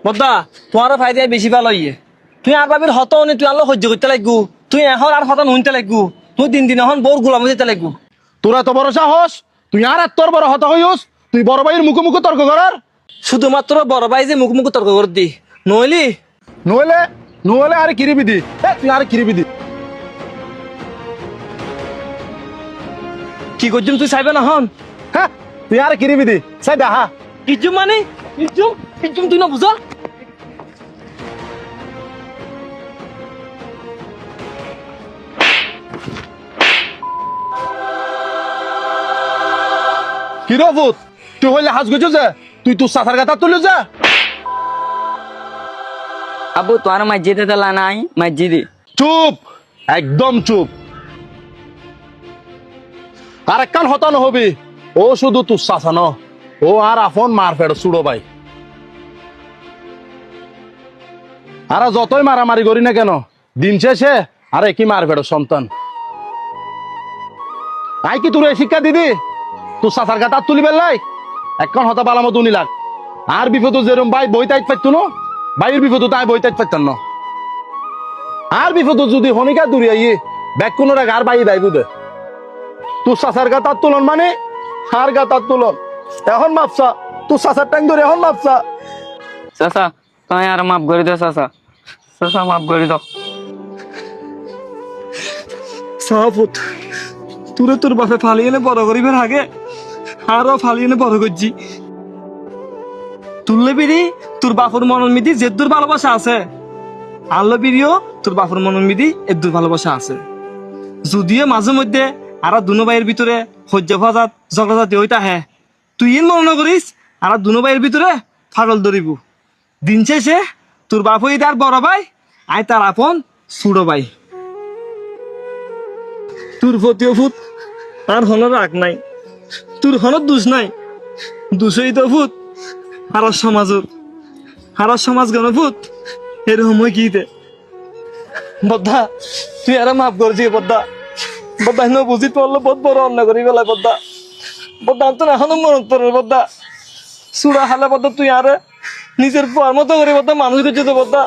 বদ্দা তোমার ফায়দা বেশি ভালো ইয়ে তুই আর ভাবির হত নি তুই আলো সহ্য করতে লাগবো তুই এখন আর হতা নুনতে লাগবো তুই দিন দিন এখন বোর গোলাম দিতে লাগবো তোরা তো বড় সাহস তুই আর তোর বড় হতা হইস তুই বড় ভাইয়ের মুখোমুখি তর্ক করার শুধুমাত্র বড় ভাই যে মুখ তর্ক করে দি নইলি নইলে নইলে আর কিরিবি দি তুই আর কিরিবি দি কি করছিস তুই চাইবে না হন হ্যাঁ তুই আর কিরিবি দি চাই দেখা ইজুম মানে ইজুম ইজুম তুই না বুঝা কি রফুত তুই হইলে হাজ গেছো যে তুই তোর সাঁতার গাতা তুলে যা আবু তোমার মসজিদে তেলা নাই মসজিদে চুপ একদম চুপ আর একখান হতা নহবি ও শুধু তোর চাচা ন ও আর আফন মার ফেড় চুড়ো ভাই আর যতই মারামারি করি না কেন দিন শেষে আর একই মার ফেড় সন্তান আই কি তোর এই শিক্ষা দিদি তোর চাচার গাতা তুলি বেলাই একখান হতা বালামত উনি লাগ আর বিপদ যেরম ভাই বই তাইত পাইতো না ভাইয়ের বিপদ তাই বই তাইত পাইতাম না আর বিপদ যদি হনিকা দূরে আইয়ে ব্যাগ কোনো রাখ আর বাই দাইবু দে তোর চাচার গাতার তুলন মানে আর গাতার তুলন এখন মাপসা তোর চাচার ট্যাং ধরে এখন মাপসা চাচা তুমি আর মাফ করে দাও চাচা চাচা মাফ করে দাও সাহাপুত তোরে তোর বাপে ফালিয়ে এনে বড় করিবের আগে আরো ফালিয়ে এনে বড় করছি তুললে বিড়ি তোর বাপুর মনের মিদি যেদুর ভালোবাসা আছে আল্লো বিড়িও তোর বাপুর মনের মিদি এদুর ভালোবাসা আছে যদিও মাঝে মধ্যে আর দুনো ভাইয়ের ভিতরে সহ্য ফাজাত ঝগড়াঝাতি হইতা হে তুই ইন মনে করিস আর দুনো ভাইয়ের ভিতরে ফাগল ধরিব দিন শেষে তোর বাপ হই তার বড় ভাই আই তার আপন ছোট ভাই তোর প্রতিও ভূত আর হনর রাগ নাই তোর হনর দোষ নাই দোষই তো ভূত হারা সমাজ গণভূত এর সময় কি দে বদ্দা তুই আর মাফ করছি বদ্দা বদ্দা হেন বুঝি পড়লো বহুত বড় অন্য করি গেলা বদ্দা বদ্দা তো এখনো মনত পড়ে বদ্দা চূড়া হালে বদ্দা তুই আর নিজের পর মতো করে বদ্দা মানুষ করছি তো বদ্দা